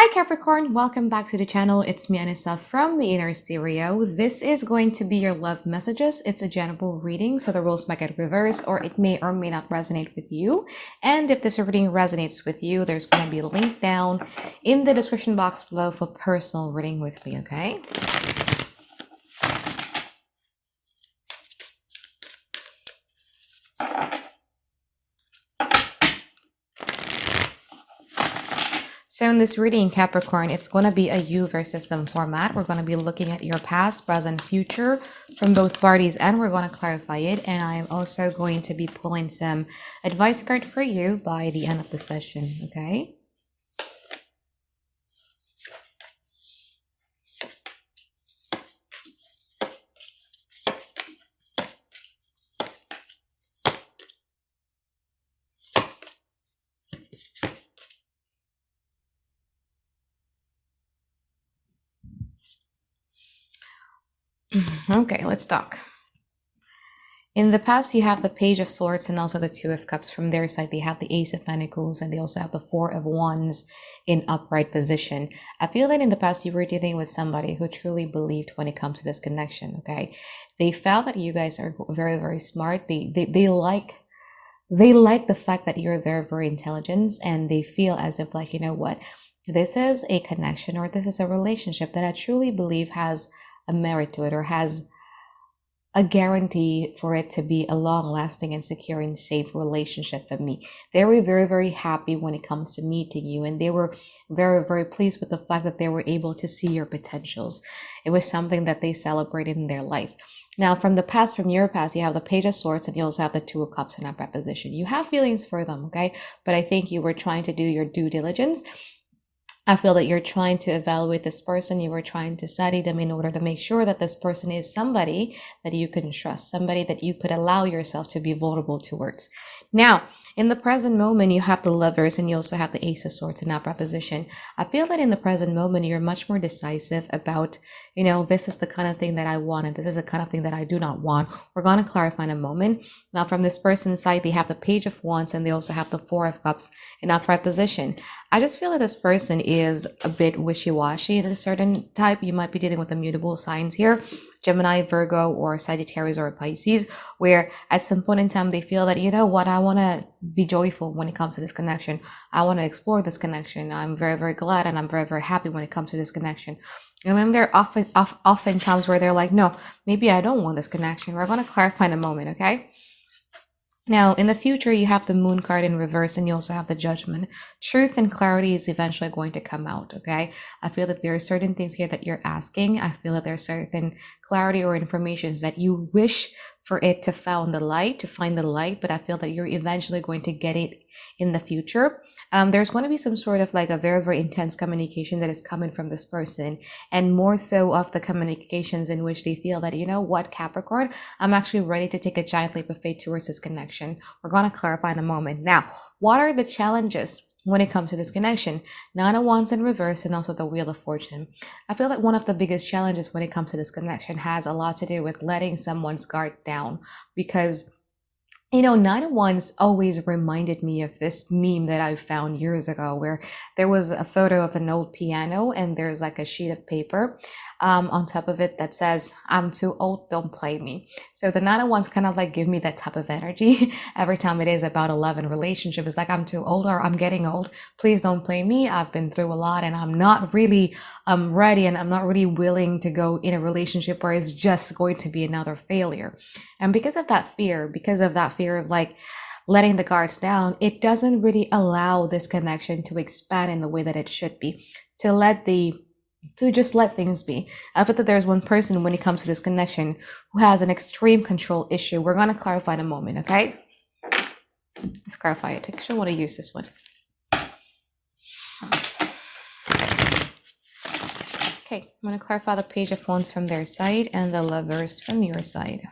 Hi Capricorn, welcome back to the channel. It's me Anisa from the Inner Stereo. This is going to be your love messages. It's a general reading, so the rules might get reversed or it may or may not resonate with you. And if this reading resonates with you, there's going to be a link down in the description box below for personal reading with me, okay? So in this reading, Capricorn, it's going to be a you versus them format. We're going to be looking at your past, present, future from both parties, and we're going to clarify it. And I am also going to be pulling some advice card for you by the end of the session, okay? Okay, let's talk. In the past, you have the Page of Swords and also the Two of Cups. From their side, they have the Ace of Pentacles and they also have the Four of Wands in upright position. I feel that in the past, you were dealing with somebody who truly believed when it comes to this connection, okay? They felt that you guys are very, very smart. They like the fact that you're very, very intelligent, and they feel as if like, you know what, this is a connection or this is a relationship that I truly believe has a merit to it or has a guarantee for it to be a long-lasting and secure and safe relationship for me. They were very, very happy when it comes to meeting you, and they were very, very pleased with the fact that they were able to see your potentials. It was something that they celebrated in their life. Now, from the past, from your past, you have the Page of Swords and you also have the Two of Cups in upright position. You have feelings for them, okay? But I think you were trying to do your due diligence. I feel that you're trying to evaluate this person. You were trying to study them in order to make sure that this person is somebody that you can trust, somebody that you could allow yourself to be vulnerable towards. Now, in the present moment, you have the Lovers and you also have the Ace of Swords in upright position. I feel that in the present moment, you're much more decisive about, you know, this is the kind of thing that I want and this is the kind of thing that I do not want. We're going to clarify in a moment. Now, from this person's side, they have the Page of Wands and they also have the Four of Cups in upright position. I just feel that this person is a bit wishy-washy in a certain type. You might be dealing with immutable signs here. Gemini, Virgo, or Sagittarius or Pisces, where at some point in time they feel that, you know what, I want to be joyful when it comes to this connection. I want to explore this connection. I'm very, very glad and I'm very, very happy when it comes to this connection. And then there are often times where they're like, no, maybe I don't want this connection. We're going to clarify in a moment, okay? Now, in the future, you have the Moon card in reverse and you also have the Judgment. Truth and clarity is eventually going to come out, okay? I feel that there are certain things here that you're asking. I feel that there are certain clarity or information that you wish for it to find the light, but I feel that you're eventually going to get it in the future. There's going to be some sort of like a very, very intense communication that is coming from this person, and more so of the communications in which they feel that, you know what, Capricorn, I'm actually ready to take a giant leap of faith towards this connection. We're going to clarify in a moment. Now, what are the challenges when it comes to this connection? Nine of Wands in reverse and also the Wheel of Fortune. I feel that one of the biggest challenges when it comes to this connection has a lot to do with letting someone's guard down, because you know, Nine of Wands always reminded me of this meme that I found years ago where there was a photo of an old piano and there's like a sheet of paper on top of it that says, I'm too old, don't play me. So the Nine of Wands kind of like give me that type of energy every time it is about a love and relationship. It's like, I'm too old or I'm getting old. Please don't play me. I've been through a lot and I'm not really ready and I'm not really willing to go in a relationship where it's just going to be another failure. And because of that fear of like letting the guards down, it doesn't really allow this connection to expand in the way that it should be, to just let things be. I feel that there's one person when it comes to this connection who has an extreme control issue. We're going to clarify in a moment, okay? Let's clarify it. I actually want to use this one. Okay, I'm going to clarify the Page of Wands from their side and the Lovers from your side.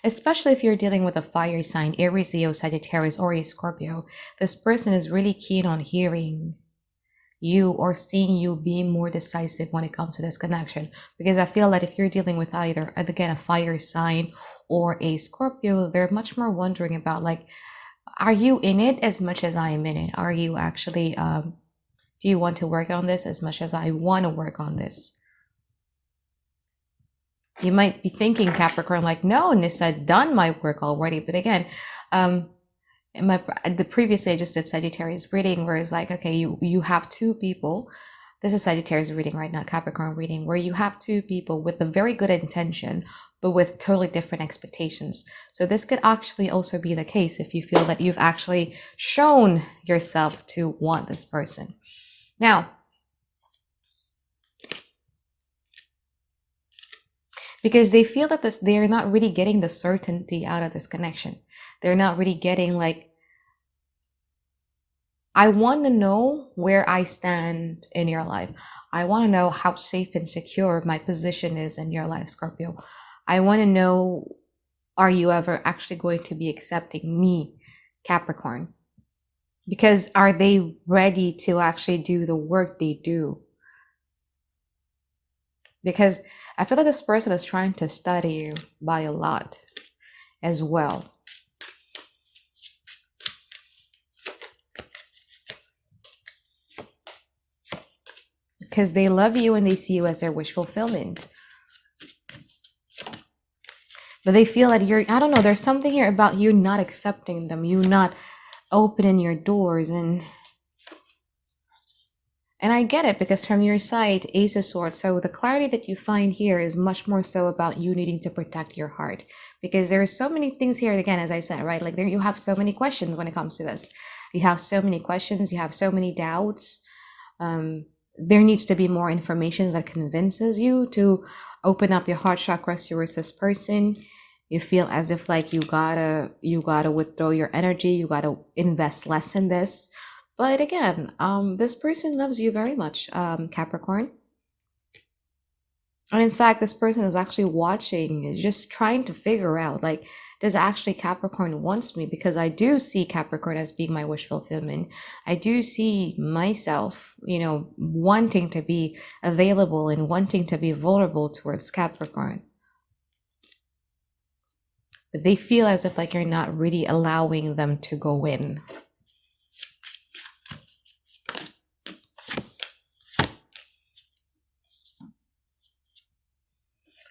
Especially if you're dealing with a fire sign, Aries, Leo, Sagittarius, or a Scorpio, this person is really keen on hearing you or seeing you being more decisive when it comes to this connection. Because I feel that if you're dealing with either, again, a fire sign or a Scorpio, they're much more wondering about, like, are you in it as much as I am in it? Are you actually, do you want to work on this as much as I want to work on this? You might be thinking, Capricorn, like, no, Nissa, I've done my work already. But again, the previously I just did Sagittarius reading, where it's like, okay, you have two people. This is Sagittarius reading, right? Not Capricorn reading, where you have two people with a very good intention, but with totally different expectations. So this could actually also be the case if you feel that you've actually shown yourself to want this person. Now, because they feel that they're not really getting the certainty out of this connection. They're not really getting, like, I want to know where I stand in your life. I want to know how safe and secure my position is in your life, Scorpio. I want to know, are you ever actually going to be accepting me, Capricorn? Because are they ready to actually do the work they do? Because I feel like this person is trying to study you by a lot as well. Because they love you and they see you as their wish fulfillment. But they feel that I don't know, there's something here about you not accepting them, you not opening your doors. And I get it, because from your side, Ace of Swords, so the clarity that you find here is much more so about you needing to protect your heart. Because there are so many things here, again, as I said, right? Like, you have so many questions when it comes to this. You have so many questions, you have so many doubts. There needs to be more information that convinces you to open up your heart chakra towards this person. You feel as if, like, you gotta withdraw your energy, you gotta invest less in this. But again, this person loves you very much, Capricorn. And in fact, this person is actually watching, just trying to figure out, like, does actually Capricorn wants me? Because I do see Capricorn as being my wish fulfillment. I do see myself, wanting to be available and wanting to be vulnerable towards Capricorn. But they feel as if, like, you're not really allowing them to go in.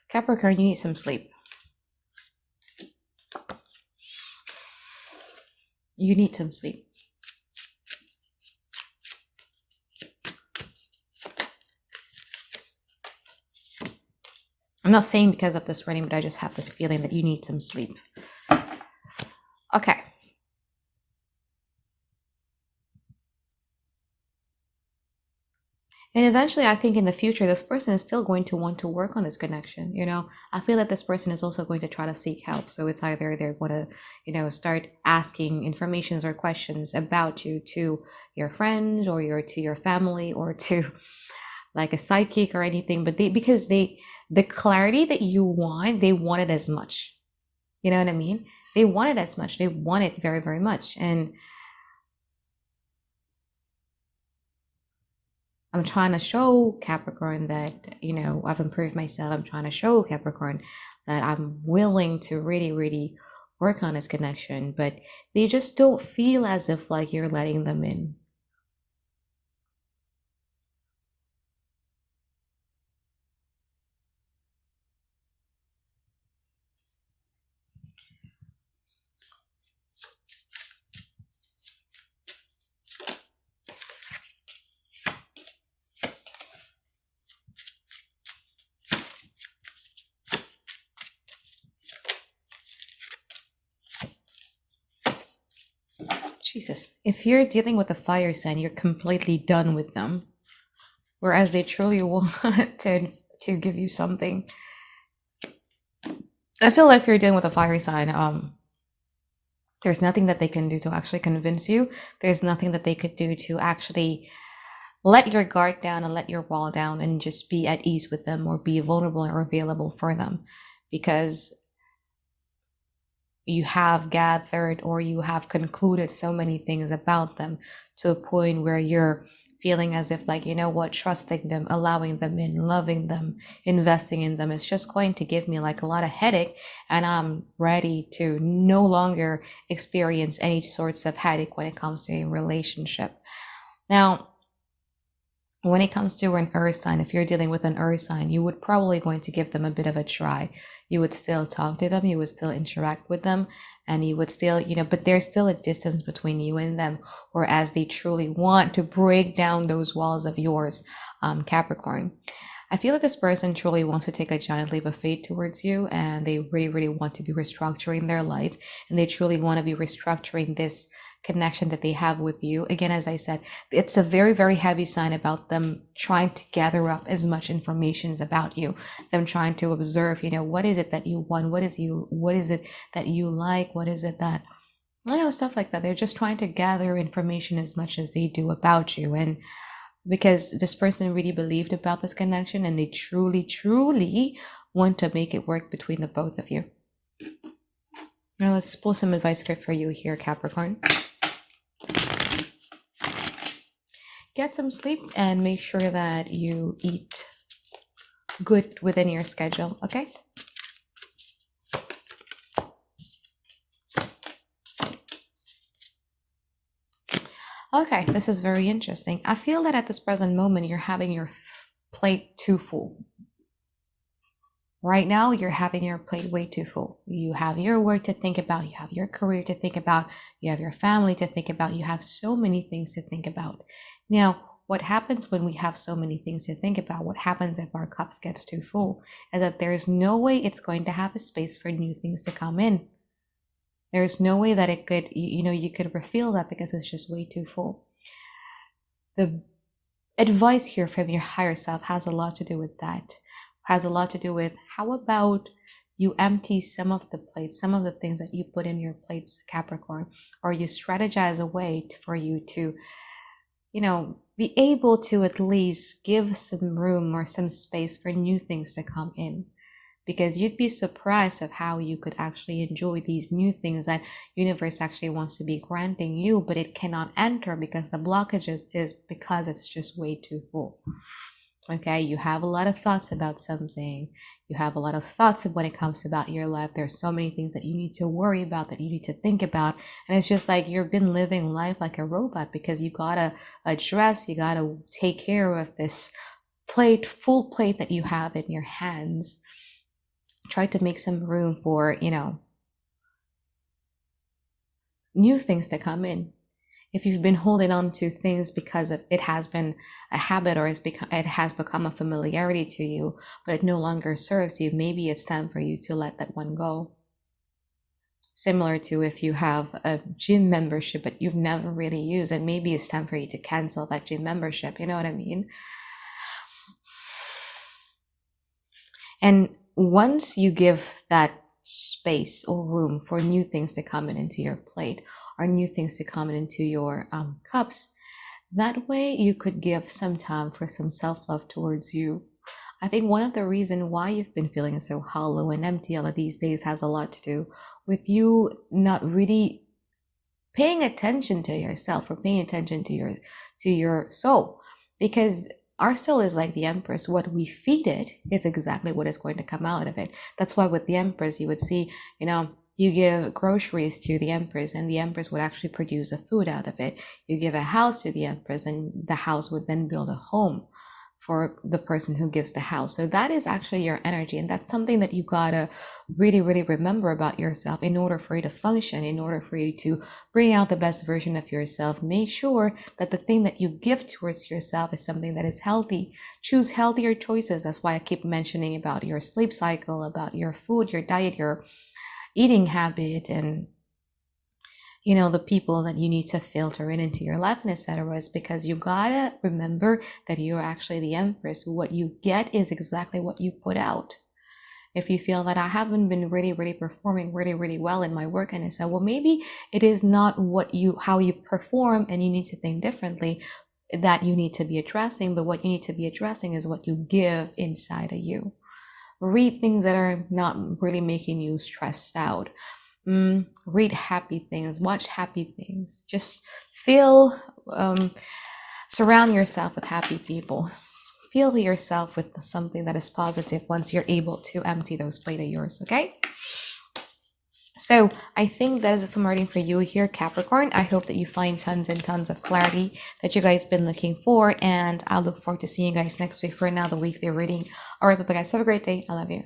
Capricorn, you need some sleep. You need some sleep. I'm not saying because of this reading, but I just have this feeling that you need some sleep. Okay. And eventually, I think in the future, this person is still going to want to work on this connection. I feel that this person is also going to try to seek help. So it's either they're going to, start asking informations or questions about you to your friends or to your family or to, like, a psychic or anything. But because the clarity that you want, they want it as much. You know what I mean? They want it as much. They want it very, very much. And I'm trying to show Capricorn that, I've improved myself. I'm trying to show Capricorn that I'm willing to really, really work on this connection. But they just don't feel as if, like, you're letting them in. Jesus, if you're dealing with a fire sign, you're completely done with them. Whereas they truly want to give you something. I feel like if you're dealing with a fire sign, there's nothing that they can do to actually convince you. There's nothing that they could do to actually let your guard down and let your wall down and just be at ease with them or be vulnerable or available for them. Because you have gathered or you have concluded so many things about them to a point where you're feeling as if, like, you know what, trusting them, allowing them in, loving them, investing in them is just going to give me like a lot of headache, and I'm ready to no longer experience any sorts of headache when it comes to a relationship. Now, when it comes to an earth sign, if you're dealing with an earth sign, you would probably going to give them a bit of a try. You would still talk to them, you would still interact with them, and you would still, but there's still a distance between you and them, whereas they truly want to break down those walls of yours, Capricorn. I feel that this person truly wants to take a giant leap of faith towards you, and they really, really want to be restructuring their life, and they truly want to be restructuring this connection that they have with you. Again, as I said, it's a very, very heavy sign about them trying to gather up as much information about you, them trying to observe, what is it that you want? What is it that you like? What is it that, stuff like that. They're just trying to gather information as much as they do about you. And because this person really believed about this connection, and they truly, truly want to make it work between the both of you. Now let's pull some advice for you here, Capricorn. Get some sleep and make sure that you eat good within your schedule, okay? Okay, this is very interesting. I feel that at this present moment, you're having your plate too full. Right now, you're having your plate way too full. You have your work to think about. You have your career to think about. You have your family to think about. You have so many things to think about. Now, what happens when we have so many things to think about? What happens if our cups gets too full? Is that there is no way it's going to have a space for new things to come in. There is no way that it could, you could refill that, because it's just way too full. The advice here from your higher self has a lot to do with that. Has a lot to do with, how about you empty some of the plates, some of the things that you put in your plates, Capricorn, or you strategize a way for you to, be able to at least give some room or some space for new things to come in. Because you'd be surprised of how you could actually enjoy these new things that universe actually wants to be granting you, but it cannot enter because the blockages is because it's just way too full. Okay, you have a lot of thoughts about something. You have a lot of thoughts when it comes about your life. There's so many things that you need to worry about, that you need to think about. And it's just like you've been living life like a robot, because you gotta address, you gotta take care of this full plate that you have in your hands. Try to make some room for, new things to come in. If you've been holding on to things because it has been a habit, or it has become a familiarity to you, but it no longer serves you, maybe it's time for you to let that one go. Similar to if you have a gym membership but you've never really used it, maybe it's time for you to cancel that gym membership. You know what I mean? And once you give that space or room for new things to come into your plate, or new things to come into your cups, that way you could give some time for some self-love towards you. I think one of the reasons why you've been feeling so hollow and empty all of these days has a lot to do with you not really paying attention to yourself, or paying attention to your soul. Because our soul is like the Empress. What we feed it, it's exactly what is going to come out of it. That's why with the Empress, you would see, you give groceries to the Empress, and the Empress would actually produce a food out of it. You give a house to the Empress, and the house would then build a home for the person who gives the house. So that is actually your energy, and that's something that you gotta really, really remember about yourself in order for you to function, in order for you to bring out the best version of yourself. Make sure that the thing that you give towards yourself is something that is healthy. Choose healthier choices. That's why I keep mentioning about your sleep cycle, about your food, your diet, your eating habit, and the people that you need to filter into your life, and etc. is because you gotta remember that you're actually the Empress. What you get is exactly what you put out. If you feel that I haven't been really, really performing really, really well in my work, and I said, well, maybe it is not how you perform, and you need to think differently, that you need to be addressing, but what you need to be addressing is what you give inside of you. Read things that are not really making you stressed out. Read happy things, watch happy things. Just feel Surround yourself with happy people. Fill yourself with something that is positive once you're able to empty those plates of yours, okay? So I think that is it for my reading for you here, Capricorn. I hope that you find tons and tons of clarity that you guys been looking for, and I'll look forward to seeing you guys next week for another weekly reading. All right, bye guys. Have a great day. I love you.